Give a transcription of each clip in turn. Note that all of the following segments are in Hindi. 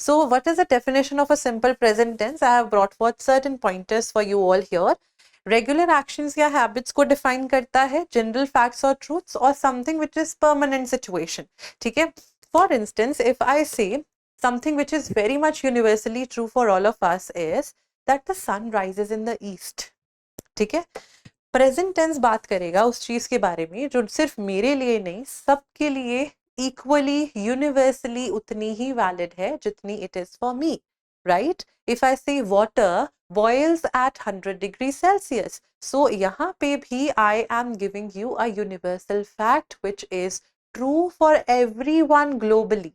So what is the definition of a simple present tense? I have brought forth certain pointers for you all here. Regular actions या habits को define करता है, general facts or truths, और something which is permanent situation. ठीक है? For instance, if I say something which is very much universally true for all of us is that the sun rises in the east. ठीक है? प्रेजेंट टेंस बात करेगा उस चीज के बारे में जो सिर्फ मेरे लिए नहीं, सबके लिए इक्वली यूनिवर्सली उतनी ही वैलिड है जितनी it is for me, right? If I say water boils at 100 degree Celsius, so यहाँ पे भी I am giving you a universal fact which is true for everyone globally.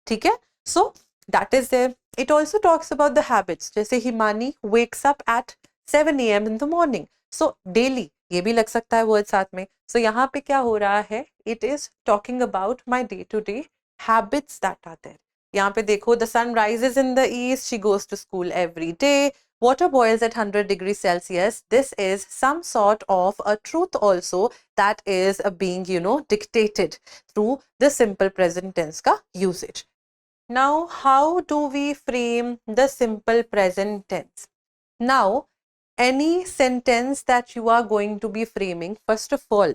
ठीक है? So that is there. It also talks about the habits, जैसे Himani wakes up at 7 AM in the morning. So daily, ये भी लग सकता है वर्ड साथ में. सो यहाँ पे क्या हो रहा है? It is talking about my day to day habits that are there. यहाँ पे देखो, the sun rises in the east, she goes to school every day, water boils at 100 degrees Celsius. This is some sort of a truth also that is being, dictated through the simple present tense ka usage. Now, how do we frame the simple present tense? Now, any sentence that you are going to be framing, first of all,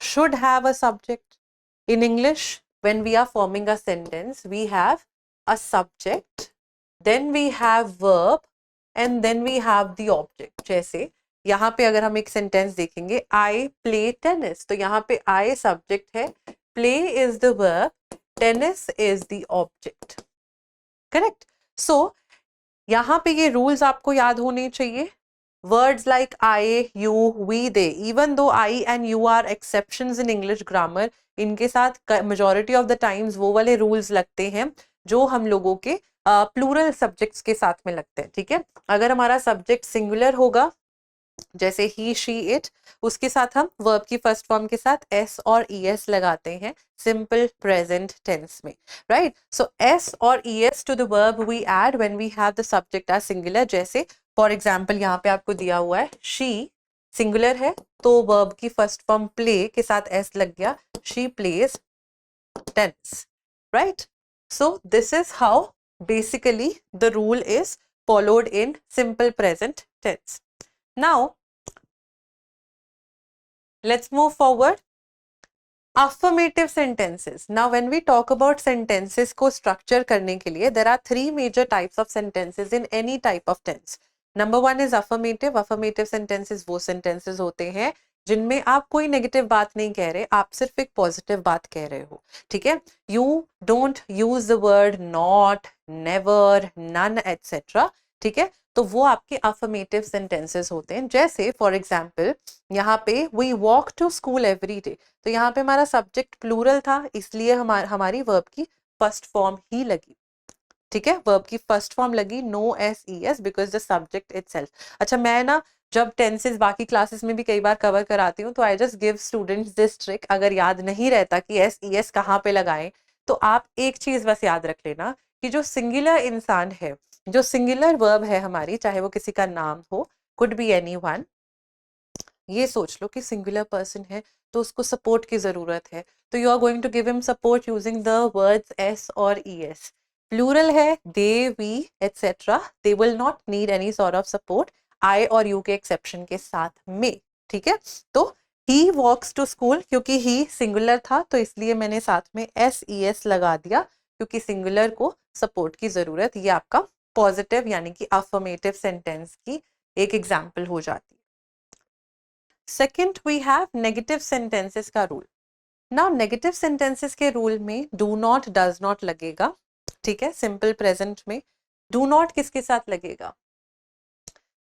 should have a subject. In English, when we are forming a sentence, we have a subject, then we have verb, and then we have the object. जैसे यहाँ पे अगर हम एक सेंटेंस देखेंगे, I play tennis, तो यहाँ पे I सब्जेक्ट है, play is the verb, tennis is the object. Correct? So यहाँ पे ये रूल्स आपको याद होने चाहिए. Words like I, you, we, they, even though I and you are exceptions in English grammar, इनके साथ majority of the times वो वाले rules लगते हैं जो हम लोगों के प्लूरल सब्जेक्ट्स के साथ में लगते हैं. ठीक है? अगर हमारा सब्जेक्ट सिंगुलर होगा, जैसे ही, शी, इट, उसके साथ हम वर्ब की फर्स्ट फॉर्म के साथ एस और ई एस लगाते हैं सिंपल प्रेजेंट टेंस में, राइट? सो एस और E S to the verb we add when we have the subject as singular. जैसे फॉर एग्जांपल यहाँ पे आपको दिया हुआ है, शी सिंगुलर है तो वर्ब की फर्स्ट फॉर्म प्ले के साथ एस लग गया, she plays tennis, right? So this is how basically the rule is followed in simple present tense. Now let's move forward. Affirmative sentences. Now when we talk about sentences को structure करने के लिए, there are 3 major types of sentences in any type of tense. Number 1 is affirmative. Affirmative sentences वो sentences होते हैं जिनमें आप कोई नेगेटिव बात नहीं कह रहे, आप सिर्फ एक पॉजिटिव बात कह रहे हो. ठीक है? You don't use the word not, never, none, etcetera. ठीक है? तो वो आपके अफर्मेटिव सेंटेंसेस होते हैं. जैसे फॉर एग्जाम्पल यहाँ पे we walk to school every day, तो यहाँ पे हमारा सब्जेक्ट प्लूरल था, इसलिए हमारी वर्ब की फर्स्ट फॉर्म ही लगी. ठीक है? वर्ब की फर्स्ट फॉर्म लगी no S E S because the subject itself. अच्छा, मैं ना जब टेंसेस बाकी क्लासेस में भी कई बार कवर कराती हूँ तो I just give students this trick. अगर याद नहीं रहता कि एस ई एस कहाँ पे लगाएं, तो आप एक चीज बस याद रख लेना कि जो सिंगुलर इंसान है, जो सिंगुलर वर्ब है हमारी, चाहे वो किसी का नाम हो, कुड बी एनीवन, ये सोच लो कि सिंगुलर पर्सन है तो उसको सपोर्ट की जरूरत है, तो you are going to give him support using the words S और ई एस. प्लूरल है they, we, etcetera, they will not need any sort of support, I और यू के एक्सेप्शन के साथ में. ठीक है? तो ही वॉक्स टू स्कूल, क्योंकि ही सिंगुलर था तो इसलिए मैंने साथ में एस ई एस लगा दिया, क्योंकि सिंगुलर को सपोर्ट की जरूरत. ये आपका पॉजिटिव यानी कि अफर्मेटिव सेंटेंस की एक एग्जाम्पल हो जाती है. Second, we have negative sentences का रूल. नाउ नेगेटिव सेंटेंसेस के रूल में डू नॉट, डज नॉट लगेगा. ठीक है? सिंपल प्रेजेंट में डू नॉट किसके साथ लगेगा?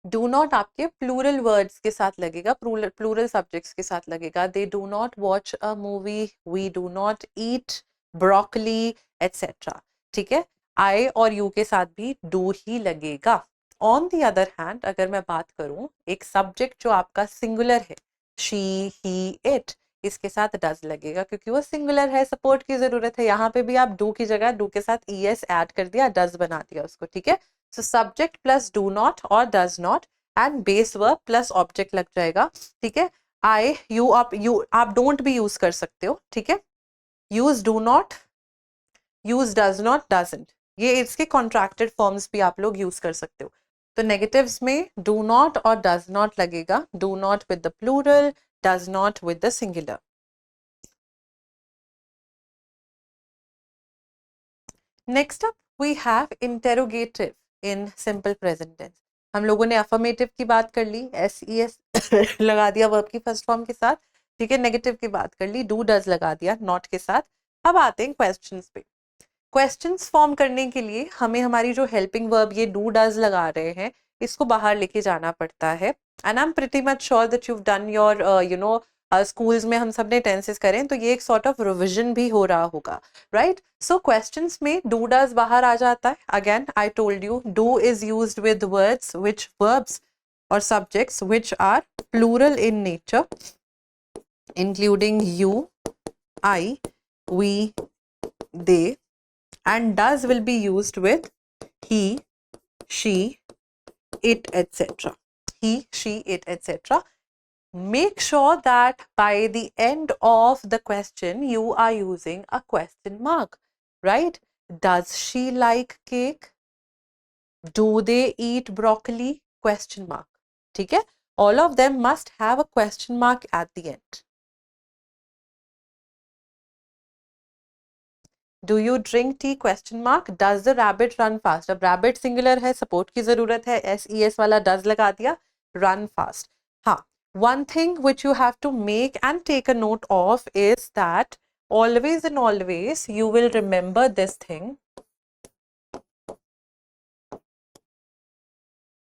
डू नॉट आपके प्लूरल वर्ड्स के साथ लगेगा, प्लूरल सब्जेक्ट्स के साथ लगेगा. They do not watch a movie, we do not eat broccoli, etcetera. ठीक है? आई और यू के साथ भी डू ही लगेगा. ऑन द अदर हैंड, अगर मैं बात करूं एक सब्जेक्ट जो आपका सिंगुलर है, शी, ही, इट, इसके साथ डज लगेगा क्योंकि वो सिंगुलर है, सपोर्ट की जरूरत है. यहाँ पे भी आप डू की जगह डू के साथ ई एस ऐड कर दिया, डज बना दिया उसको. ठीक है? So subject plus do not और does not and base verb plus object लग जाएगा. ठीक है? आई, यू, आप डोंट भी यूज कर सकते हो. ठीक है? Use do not, use does not, doesn't, ये इसके कॉन्ट्रैक्टेड फॉर्म्स भी आप लोग यूज कर सकते हो। तो नेगेटिव्स में डू नॉट और डज नॉट लगेगा, do not with the plural, does not with the singular. Next up we have interrogative in simple present tense. हम लोगों ने अफर्मेटिव की बात कर ली, SES लगा दिया वर्ब की फर्स्ट फॉर्म के साथ, ठीक है। नेगेटिव की बात कर ली, डू डज लगा दिया नॉट के साथ। अब आते हैं क्वेश्चंस पे। क्वेश्चंस फॉर्म करने के लिए हमें हमारी जो हेल्पिंग वर्ब ये डू डज लगा रहे हैं इसको बाहर लेके जाना पड़ता है। And I am pretty much sure that you done your schools में हम सब ने टेंसेस करें, तो ये एक सॉर्ट ऑफ रिविजन भी हो रहा होगा, राइट। सो क्वेश्चंस में डू डज बाहर आ जाता है। Again I told you do is used with words which verbs or subjects which are plural in nature, including you, I, we, they, and does will be used with he, she, it, etc. He, she, it, etc. Make sure that by the end of the question you are using a question mark, right? Does she like cake? Do they eat broccoli? Question mark. ठीक है, all of them must have a question mark at the end. Do you drink tea? Question mark. Does the rabbit run fast? अब rabbit singular है, support की जरूरत है, SES वाला does लगा दिया, run fast. हाँ, one thing which you have to make and take a note of is that always and always you will remember this thing.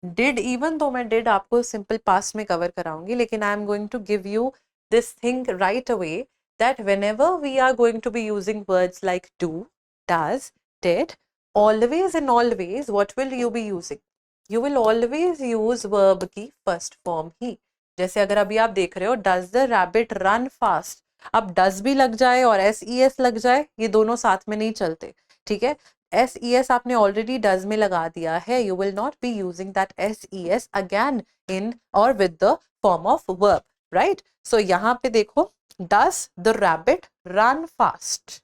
Did, even though मैं did आपको simple past में cover कराऊंगी, लेकिन I am going to give you this thing right away that whenever we are going to be using words like do, does, did, always and always what will you be using? You will always use verb की first form ही। जैसे अगर अभी आप देख रहे हो does the rabbit run fast, अब does भी लग जाए और SES लग जाए, ये दोनों साथ में नहीं चलते, ठीक है। SES आपने ऑलरेडी डज में लगा दिया है, you will not be using that SES again in और with the form of verb, right. So यहाँ पे देखो, does the rabbit run fast,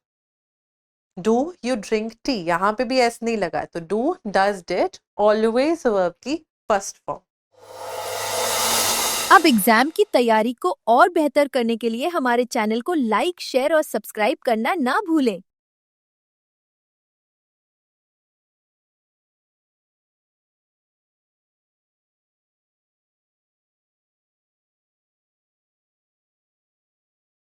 do you drink tea, यहाँ पे भी एस नहीं लगा है, तो do does did always verb की फर्स्ट फॉर्म। अब एग्जाम की तैयारी को और बेहतर करने के लिए हमारे चैनल को लाइक, शेयर और सब्सक्राइब करना ना भूलें।